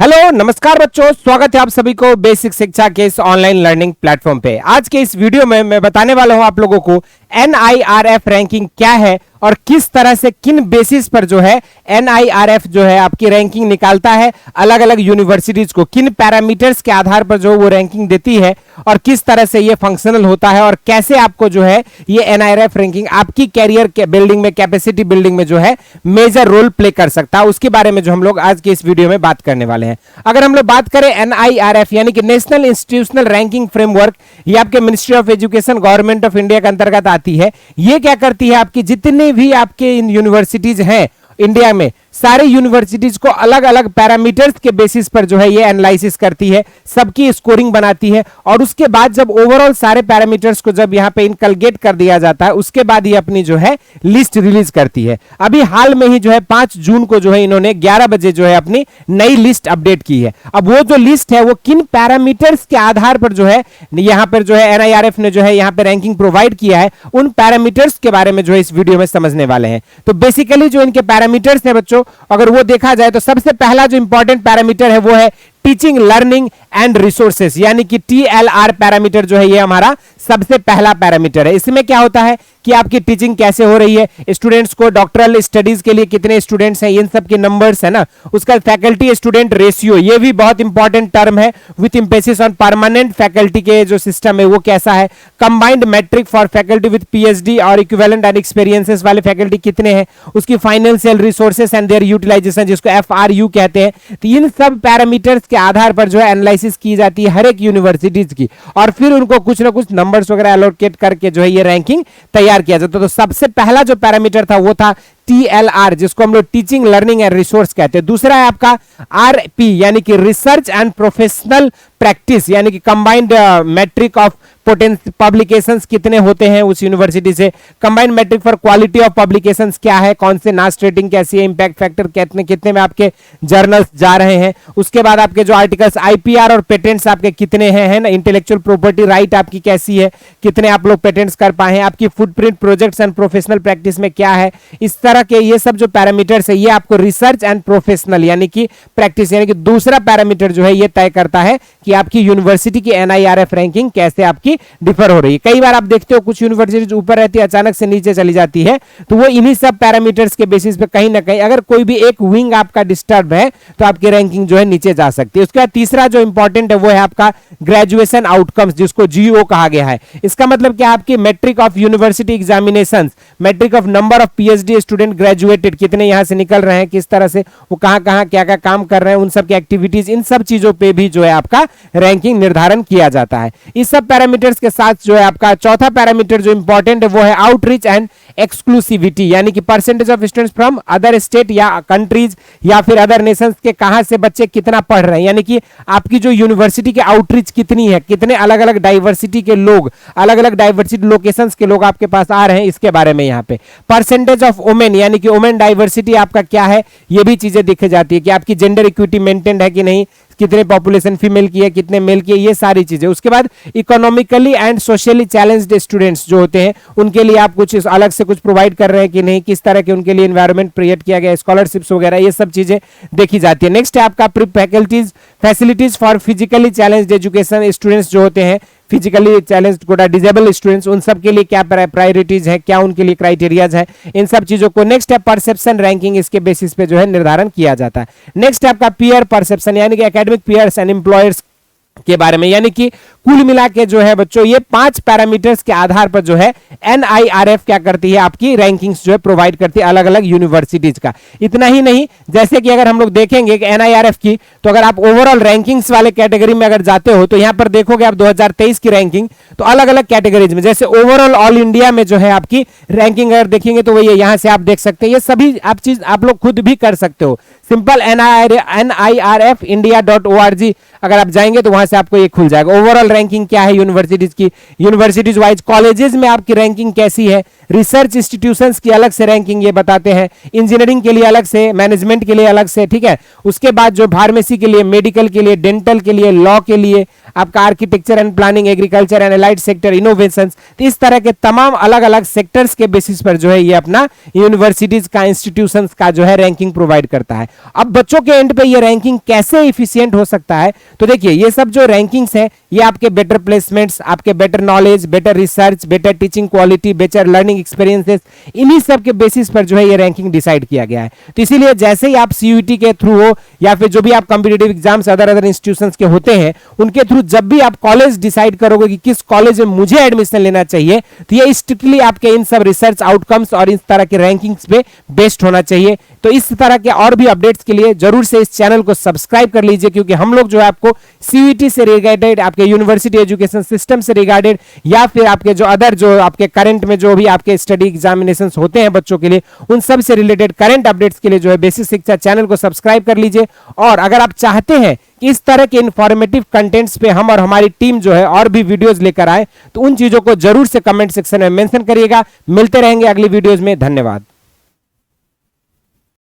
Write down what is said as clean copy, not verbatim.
Hello नमस्कार बच्चों, स्वागत है आप सभी को बेसिक शिक्षा के इस ऑनलाइन लर्निंग प्लेटफॉर्म पे। आज के इस वीडियो में मैं बताने वाला हूं आप लोगों को NIRF रैंकिंग क्या है और किस तरह से किन बेसिस पर जो है NIRF जो है आपकी रैंकिंग निकालता है, अलग अलग यूनिवर्सिटीज को किन पैरामीटर्स के आधार पर जो वो रैंकिंग देती है और किस तरह से ये फंक्शनल होता है और कैसे आपको जो है ये NIRF रैंकिंग आपकी कैरियर के बिल्डिंग में, कैपेसिटी बिल्डिंग में जो है मेजर रोल प्ले कर सकता है, उसके बारे में जो हम लोग आज के इस वीडियो में बात करने वाले हैं। अगर हम लोग बात करें NIRF यानी कि नेशनल इंस्टीट्यूशनल रैंकिंग फ्रेमवर्क, ये आपके ministry of education government of India के अंतर्गत आती है। ये क्या करती है, आपकी जितने भी आपके यूनिवर्सिटीज हैं इंडिया में, सारे यूनिवर्सिटीज को अलग अलग पैरामीटर्स के बेसिस पर जो है ये एनालिसिस करती है, सबकी स्कोरिंग बनाती है और उसके बाद जब ओवरऑल सारे पैरामीटर्स को जब यहां पे इनकलगेट कर दिया जाता है, उसके बाद ये अपनी जो है लिस्ट रिलीज करती है। अभी हाल में ही जो है 5 जून को जो है इन्होंने 11 बजे जो है अपनी नई लिस्ट अपडेट की है। अब वो जो लिस्ट है वो किन पैरामीटर्स के आधार पर जो है यहां पर जो है NIRF ने जो है यहां पे रैंकिंग प्रोवाइड किया है, उन पैरामीटर्स के बारे में जो है इस वीडियो में समझने वाले हैं। तो बेसिकली जो इनके पैरामीटर्स हैं बच्चों, अगर वो देखा जाए तो सबसे पहला जो इंपॉर्टेंट पैरामीटर है वो है टीचिंग लर्निंग एंड रिसोर्सेस, यानी कि TLR पैरामीटर जो है ये हमारा सबसे पहला पैरामीटर है। इसमें क्या होता है कि आपकी टीचिंग कैसे हो रही है, स्टूडेंट्स को डॉक्टरल स्टडीज के लिए कितने स्टूडेंट्स हैं, इन सब के नंबर्स है ना। उसका फैकल्टी स्टूडेंट रेशियो, ये भी बहुत इंपॉर्टेंट टर्म है, with emphasis on permanent faculty के जो सिस्टम है वो कैसा है। Combined metric for faculty with PhD और इक्विवेलेंट एंड एक्सपीरियंसेस वाले फैकल्टी कितने हैं, उसकी financial resources and their utilization, जिसको FRU कहते हैं। तो इन सब पैरामीटर्स के आधार पर जो है एनालिसिस की जाती है हर एक यूनिवर्सिटीज की, और फिर उनको कुछ ना कुछ नंबर्स वगैरह एलोकेट करके जो है ये रैंकिंग तैयार किया जाता है। तो सबसे पहला जो पैरामीटर था वो था TLR, जिसको हम लोग टीचिंग लर्निंग एंड रिसोर्स कहते हैं। दूसरा है आपका RP यानी कि रिसर्च एंड प्रोफेशनल प्रैक्टिस, यानी कि कंबाइंड मैट्रिक ऑफ पब्लिकेशंस कितने होते हैं उस यूनिवर्सिटी से। Combined metric for quality of publications क्या है, कौन से नास्ट रेटिंग कैसी है, इंपैक्ट फैक्टर कितने में आपके जर्नल्स जा रहे हैं। उसके बाद आपके जो आर्टिकल्स IPR और पेटेंट्स आपके कितने हैं, है ना। इंटेलेक्चुअल प्रॉपर्टी राइट आपकी कैसी है, कितने आप लोग पेटेंट्स कर पाए हैं, आपकी footprint projects and professional practice में क्या है। इस तरह के ये सब जो पैरामीटर्स है ये आपको रिसर्च एंड प्रोफेशनल यानी कि प्रैक्टिस, यानी कि दूसरा पैरामीटर जो है ये तय करता है कि आपकी यूनिवर्सिटी की NIRF रैंकिंग कैसे आपकी डिफर हो रही है। कई बार आप देखते हो कुछ यूनिवर्सिटीज ऊपर रहती है, अचानक से नीचे चली जाती है, तो वो इन्हीं सब पैरामीटर्स के बेसिस पे कहीं ना कहीं अगर कोई भी एक विंग आपका डिस्टर्ब है तो आपकी रैंकिंग जो है नीचे जा सकती है। उसके बाद तीसरा जो इंपॉर्टेंट है वो है आपका ग्रेजुएशन आउटकम्स, जिसको GO कहा गया है। इसका मतलब क्या, आपकी metric of university examinations, metric of number of PhD student graduated, कितने यहां से निकल रहे हैं, किस तरह से वो कहां कहां क्या क्या काम कर रहे हैं, उन सब की एक्टिविटीज, इन सब चीजों पे भी जो है आपका रैंकिंग निर्धारण किया जाता है। इस सब पैरामीटर्स के साथ जो है आपका चौथा पैरामीटर जो इंपॉर्टेंट है वो है आउटरीच एंड एक्सक्लूसिविटी, यानी कि percentage of students from other state या कंट्रीज या फिर अदर नेशंस के कहां से बच्चे कितना पढ़ रहे हैं, यानी कि आपकी जो यूनिवर्सिटी के आउटरीच कितनी है, कितने अलग अलग डाइवर्सिटी के लोग, अलग अलग डाइवर्सिटी लोकेशंस के लोग आपके पास आ रहे हैं, इसके बारे में यहाँ पे। परसेंटेज ऑफ वुमेन यानी कि वुमेन डाइवर्सिटी आपका क्या है, ये भी चीजें दिख जाती है कि आपकी जेंडर इक्विटी मेंटेन है कि नहीं, कितने पॉपुलेशन फीमेल की है, कितने मेल की है, ये सारी चीजें। उसके बाद economically and socially challenged students जो होते हैं उनके लिए आप कुछ अलग से कुछ प्रोवाइड कर रहे हैं कि नहीं, किस तरह के उनके लिए एनवायरनमेंट क्रिएट किया गया, स्कॉलरशिप्स वगैरह, ये सब चीजें देखी जाती है। नेक्स्ट है आपका facilities for physically challenged education students जो होते हैं, physically challenged quota disabled students, उन सब के लिए क्या प्रायोरिटीज है, क्या उनके लिए क्राइटेरियाज है, इन सब चीजों को। नेक्स्ट है परसेप्शन रैंकिंग, इसके बेसिस पे जो है निर्धारण किया जाता है। नेक्स्ट है आपका पीयर परसेप्शन, यानी कि एकेडमिक पीयर्स एंड एम्प्लॉयर्स के बारे में, यानी कि कुल मिला के जो है बच्चों ये 5 पैरामीटर्स के आधार पर जो है NIRF क्या करती है, आपकी रैंकिंग्स जो है प्रोवाइड करती है अलग अलग यूनिवर्सिटीज का। इतना ही नहीं, जैसे कि अगर हम लोग देखेंगे कि NIRF की, तो अगर आप ओवरऑल रैंकिंग्स वाले कैटेगरी में अगर जाते हो तो यहां पर देखोगे आप 2023 की रैंकिंग, तो अलग अलग कैटेगरीज में, जैसे ओवरऑल ऑल इंडिया में जो है आपकी रैंकिंग अगर देखेंगे तो वही यहां से आप देख सकते हैं। ये सभी आप चीज आप लोग खुद भी कर सकते हो, सिंपल NIRF India.org अगर आप जाएंगे तो वहां से आपको ये खुल जाएगा। ओवरऑल रैंकिंग क्या है यूनिवर्सिटीज की, यूनिवर्सिटीज वाइज कॉलेजेस में आपकी रैंकिंग कैसी है, रिसर्च इंस्टीट्यूशंस की अलग से रैंकिंग ये बताते हैं, इंजीनियरिंग के लिए अलग से, मैनेजमेंट के लिए अलग से, ठीक है। उसके बाद जो फार्मेसी के लिए, मेडिकल के लिए, डेंटल के लिए, लॉ के लिए, आपका architecture and planning, agriculture and allied sector, innovations, तो इस तरह के तमाम अलग अलग सेक्टर्स के बेसिस पर जो है ये अपना यूनिवर्सिटीज का, इंस्टीट्यूशंस का जो है रैंकिंग प्रोवाइड करता है। अब बच्चों के एंड पे ये रैंकिंग कैसे इफिशिएंट हो सकता है, तो देखिए ये सब जो रैंकिंग्स है ये आपके बेटर प्लेसमेंट्स, आपके better knowledge, better research, better teaching quality, better learning experiences, इन्हीं सब के बेसिस पर जो है ये रैंकिंग डिसाइड किया गया है। तो इसीलिए जैसे ही आप सीयूईटी के थ्रू हो या फिर जो भी आप कॉम्पिटिटिव एग्जाम्स अदर इंस्टीट्यूशंस के होते हैं उनके थ्रू जब भी आप कॉलेज डिसाइड करोगे कि किस कॉलेज में मुझे एडमिशन लेना चाहिए, तो ये स्ट्रिक्टली आपके इन सब रिसर्च आउटकम्स और इस तरह के रैंकिंग्स पे बेस्ड होना चाहिए। तो इस तरह के और भी अपडेट्स के लिए जरूर से इस चैनल को सब्सक्राइब कर लीजिए, क्योंकि हम लोग जो है आपको सीयूईटी से रिगार्डेड, आपके यूनिवर्सिटी एजुकेशन सिस्टम से रिगार्डेड या फिर आपके जो अदर जो आपके करंट में जो भी आपके स्टडी एग्जामिनेशंस होते हैं बच्चों के लिए, उन सब से रिलेटेड करंट अपडेट्स के लिए जो है बेसिक शिक्षा चैनल को सब्सक्राइब कर लीजिए। और अगर आप चाहते हैं कि इस तरह के इंफॉर्मेटिव कंटेंट्स पे हम और हमारी टीम जो है और भी वीडियोस लेकर आए, तो उन चीजों को जरूर से कमेंट सेक्शन में मेंशन करिएगा। मिलते रहेंगे अगली वीडियोस में। धन्यवाद।